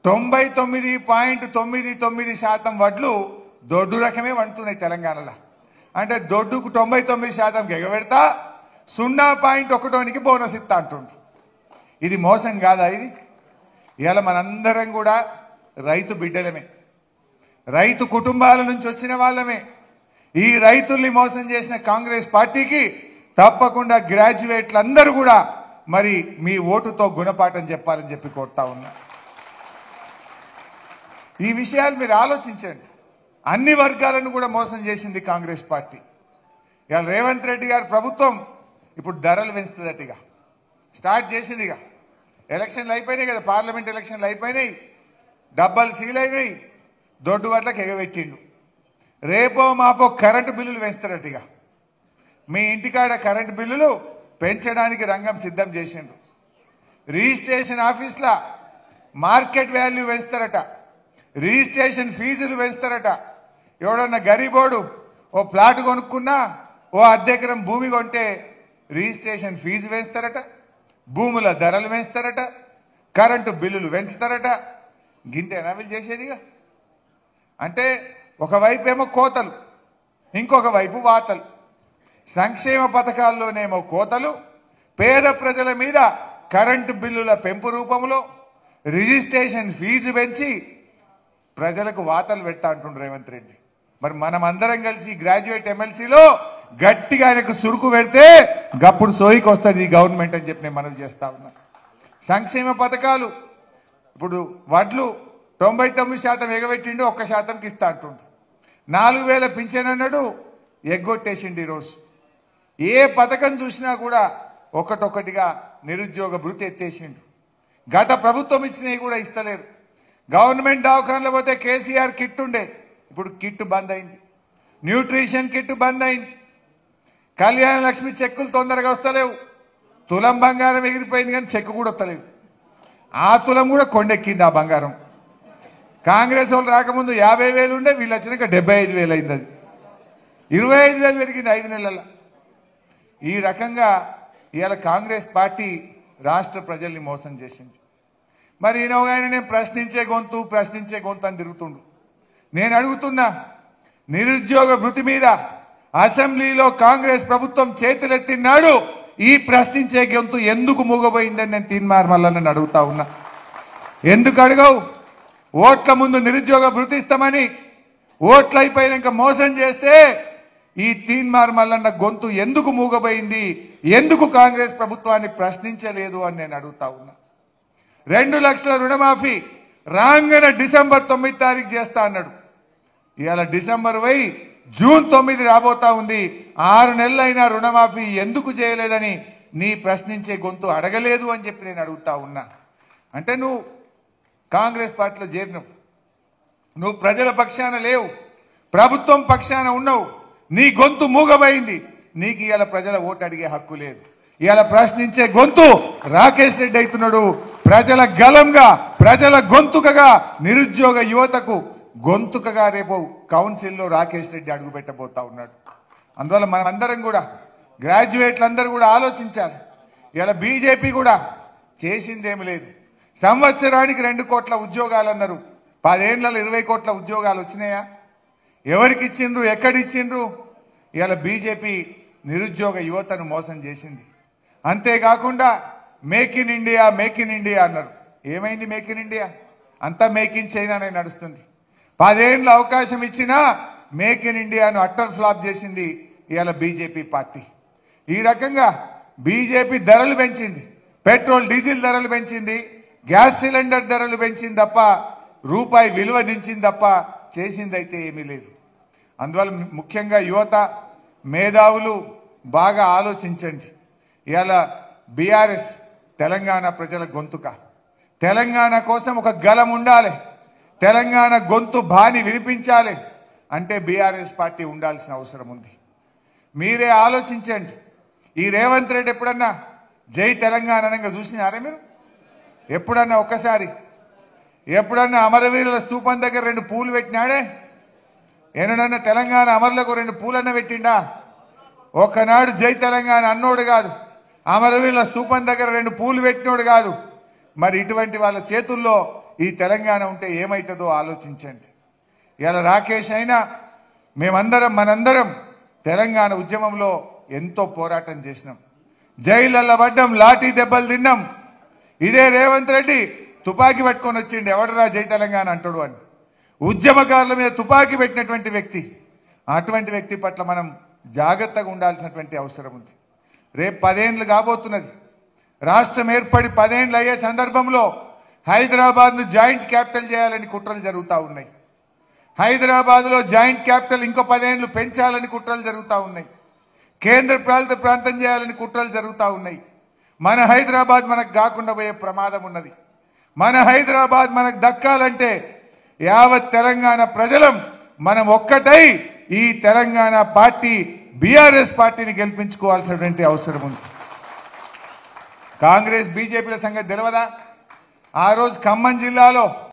99.99% వడ్లు దొడ్డు రకమే వండుతున్నాయి తెలంగాణలో. అంటే దొడ్డుకు 99% ఎగబెడతా 0.1కి బోనస్ ఇస్తా అంటుండ్రు. ఇది మోసం కాదా? ఇది ఇవాళ మనందరం కూడా రైతు బిడ్డలమే, రైతు కుటుంబాల నుంచి వచ్చిన వాళ్ళమే. ఈ రైతుల్ని మోసం చేసిన కాంగ్రెస్ పార్టీకి తప్పకుండా గ్రాడ్యుయేట్లందరూ కూడా మరి మీ ఓటుతో గుణపాఠం చెప్పాలని చెప్పి కోరుతా ఉన్నా. ఈ విషయాలు మీరు ఆలోచించండి. అన్ని వర్గాలను కూడా మోసం చేసింది కాంగ్రెస్ పార్టీ. ఇవాళ రేవంత్ రెడ్డి గారి ప్రభుత్వం ఇప్పుడు ధరలు పెంచుతుందటిగా స్టార్ట్ చేసిందిగా. ఎలక్షన్లు అయిపోయినాయి కదా, పార్లమెంట్ ఎలక్షన్లు అయిపోయినాయి, డబ్బాలు సీల్ అయినాయి, దొడ్డు వడ్లకు ఎగబెట్టిండు. రేపో మాపో కరెంటు బిల్లులు పెంచుతారటిగా. మీ ఇంటికాడ కరెంటు బిల్లులు పెంచడానికి రంగం సిద్ధం చేసిండ్రు. రిజిస్ట్రేషన్ ఆఫీస్లా మార్కెట్ వాల్యూ పెంచుతారట, రిజిస్ట్రేషన్ ఫీజులు పెంచుతారట. ఎవడన్నా గరీబోడు ఓ ప్లాట్ కొనుక్కున్నా, ఓ అద్దెకరం భూమి కొంటే రిజిస్ట్రేషన్ ఫీజు పెంచుతారట, భూముల ధరలు పెంచుతారట, కరెంటు బిల్లులు పెంచుతారట. గింతేనా వీళ్ళు చేసేదిగా? అంటే ఒకవైపు ఏమో కోతలు, ఇంకొక వైపు వాతలు. సంక్షేమ పథకాల్లోనేమో కోతలు, పేద ప్రజల మీద కరెంటు బిల్లుల పెంపు రూపంలో రిజిస్ట్రేషన్ ఫీజు పెంచి ప్రజలకు వాతలు పెట్టా అంటుండ్రు రేవంత్ రెడ్డి. మరి మనం అందరం కలిసి గ్రాడ్యుయేట్ ఎమ్మెల్సీలో గట్టిగా ఆయనకు సురుకు పెడితే గప్పుడు సోయికి వస్తుంది ఈ గవర్నమెంట్ అని చెప్పి నేను మనవి చేస్తా ఉన్నా. సంక్షేమ పథకాలు ఇప్పుడు వడ్లు 99% ఎగబెట్టిండు, 1%కి ఇస్తా అంటుండు. 4000 పింఛన్ అన్నాడు, ఎగ్గొట్టేసిండు. ఈరోజు ఏ పథకం చూసినా కూడా ఒకటొకటిగా నిరుద్యోగ భృతి ఎత్తేసిండు. గత ప్రభుత్వం ఇచ్చినవి కూడా ఇస్తలేరు. గవర్నమెంట్ దవాఖానలో పోతే కేసీఆర్ కిట్ ఉండే, ఇప్పుడు కిట్ బంద్ అయింది. న్యూట్రిషన్ కిట్ బంద్ అయింది. కళ్యాణ లక్ష్మి చెక్కులు తొందరగా వస్తలేవు. తులం బంగారం ఎగిరిపోయింది కానీ చెక్కు కూడా వస్తలేదు. ఆ తులం కూడా కొండెక్కింది ఆ బంగారం. కాంగ్రెస్ వాళ్ళు రాకముందు 50,000 ఉండే, వీళ్ళు వచ్చినాక 75,000 అయింది. అది 25,000 పెరిగింది 5 నెలల్లో. ఈ రకంగా ఇవాళ కాంగ్రెస్ పార్టీ రాష్ట్ర ప్రజల్ని మోసం చేసింది. మరి ఈయన నేను ప్రశ్నించే గొంతు అని తిరుగుతుండు. నేను అడుగుతున్నా, నిరుద్యోగ భృతి మీద అసెంబ్లీలో కాంగ్రెస్ ప్రభుత్వం చేతులెత్తినాడు, ఈ ప్రశ్నించే గొంతు ఎందుకు మూగబోయిందని నేను తీన్మార్ మల్లన్నని అడుగుతా ఉన్నా. ఎందుకు అడగవు? ఓట్ల ముందు నిరుద్యోగ భృతి ఇస్తామని ఓట్లు అయిపోయినాక మోసం చేస్తే ఈ తీన్మార్ మల్లన్న గొంతు ఎందుకు మూగబోయింది? ఎందుకు కాంగ్రెస్ ప్రభుత్వాన్ని ప్రశ్నించలేదు అని నేను అడుగుతా ఉన్నా. 2 లక్షల రుణమాఫీ రాంగన డిసెంబర్ 9 తారీఖు చేస్తా అన్నాడు. ఇవాళ డిసెంబర్ పోయి జూన్ 9 రాబోతా ఉంది. 6 నెలలైనా రుణమాఫీ ఎందుకు చేయలేదని నీ ప్రశ్నించే గొంతు అడగలేదు అని చెప్పి నేను అడుగుతా ఉన్నా. అంటే నువ్వు కాంగ్రెస్ పార్టీలో చేరినవు, నువ్వు ప్రజల పక్షాన లేవు, ప్రభుత్వం పక్షాన ఉన్నావు, నీ గొంతు మూగబోయింది. నీకు ఇవాళ ప్రజల ఓటు అడిగే హక్కు లేదు. ఇవాళ ప్రశ్నించే గొంతు రాకేష్ రెడ్డి అవుతున్నాడు. ప్రజల గలంగా, ప్రజల గొంతుకగా, నిరుద్యోగ యువతకు గొంతుకగా రేపు కౌన్సిల్లో రాకేష్ రెడ్డి అడుగు పెట్టబోతా ఉన్నాడు. అందువల్ల మనం అందరం కూడా గ్రాడ్యుయేట్లందరూ కూడా ఆలోచించాలి. ఇవాళ బీజేపీ కూడా చేసిందేమి లేదు. సంవత్సరానికి 2 కోట్ల ఉద్యోగాలు అన్నారు. 10 ఏళ్లలో 20 కోట్ల ఉద్యోగాలు వచ్చినాయా? ఎవరికి ఇచ్చిండ్రు? ఎక్కడిచ్చిండ్రు? ఇవాళ బీజేపీ నిరుద్యోగ యువతను మోసం చేసింది. అంతేకాకుండా మేక్ ఇన్ ఇండియా అన్నారు. ఏమైంది మేక్ ఇన్ ఇండియా? అంతా మేక్ ఇన్ చైనానే నడుస్తుంది. 10 ఏళ్ళ అవకాశం ఇచ్చినా మేక్ ఇన్ ఇండియాను అట్టర్ ఫ్లాప్ చేసింది ఇవాళ బీజేపీ పార్టీ. ఈ రకంగా బీజేపీ ధరలు పెంచింది, పెట్రోల్ డీజిల్ ధరలు పెంచింది, గ్యాస్ సిలిండర్ ధరలు పెంచింది తప్ప రూపాయి విలువ దించింది తప్ప చేసిందైతే ఏమీ లేదు. అందువల్ల ముఖ్యంగా యువత, మేధావులు బాగా ఆలోచించండి. ఇవాళ బీఆర్ఎస్ తెలంగాణ ప్రజల గొంతుక. తెలంగాణ కోసం ఒక గలం ఉండాలి, తెలంగాణ గొంతు బాని వినిపించాలి అంటే బీఆర్ఎస్ పార్టీ ఉండాల్సిన అవసరం ఉంది. మీరే ఆలోచించండి. ఈ రేవంత్ రెడ్డి ఎప్పుడన్నా జై తెలంగాణ అనగా చూసినారే మీరు? ఎప్పుడన్నా ఒక్కసారి ఎప్పుడన్నా అమరవీరుల స్తూపం దగ్గర 2 పూలు పెట్టినాడే? ఏనాడన్నా తెలంగాణ అమరులకు 2 పూలన్న పెట్టిండా? ఒకనాడు జై తెలంగాణ అన్నోడు కాదు, అమరవీరుల స్తూపం దగ్గర 2 పూలు పెట్టినోడు కాదు. మరి ఇటువంటి వాళ్ళ చేతుల్లో ఈ తెలంగాణ ఉంటే ఏమవుతుందో ఆలోచించండి. ఇలా రాకేష్ అయినా మనందరం తెలంగాణ ఉద్యమంలో ఎంతో పోరాటం చేసినాం. జైళ్ళల్లో పడ్డాం, లాఠీ దెబ్బలు తిన్నాం. ఇదే రేవంత్ రెడ్డి తుపాకీ పట్టుకొని వచ్చిండు, ఎవడరా జై తెలంగాణ అంటాడు అని. ఉద్యమకారుల మీద తుపాకీ పెట్టినటువంటి వ్యక్తి. అటువంటి వ్యక్తి పట్ల మనం జాగ్రత్తగా ఉండాల్సినటువంటి అవసరం ఉంది. రేపు 10 ఏళ్ళు కాబోతున్నది. రాష్ట్రం ఏర్పడి 10 ఏళ్ళు అయ్యే సందర్భంలో హైదరాబాద్ను జాయింట్ క్యాపిటల్ చేయాలని కుట్రలు జరుగుతూ ఉన్నాయి. హైదరాబాద్లో జాయింట్ క్యాపిటల్ ఇంకో 10 ఏళ్ళు పెంచాలని కుట్రలు జరుగుతూ ఉన్నాయి. కేంద్ర పాలిత ప్రాంతం చేయాలని కుట్రలు జరుగుతూ ఉన్నాయి. మన హైదరాబాద్ మనకు కాకుండా పోయే ప్రమాదం ఉన్నది. మన హైదరాబాద్ మనకు దక్కాలంటే యావత్ తెలంగాణ ప్రజలం మనం ఒక్కటై ఈ తెలంగాణ పార్టీ బీఆర్ఎస్ పార్టీని గెలిపించుకోవాల్సినటువంటి అవసరం ఉంది. కాంగ్రెస్ బీజేపీల సంగతి తెలియదా? ఆ రోజు ఖమ్మం జిల్లాలో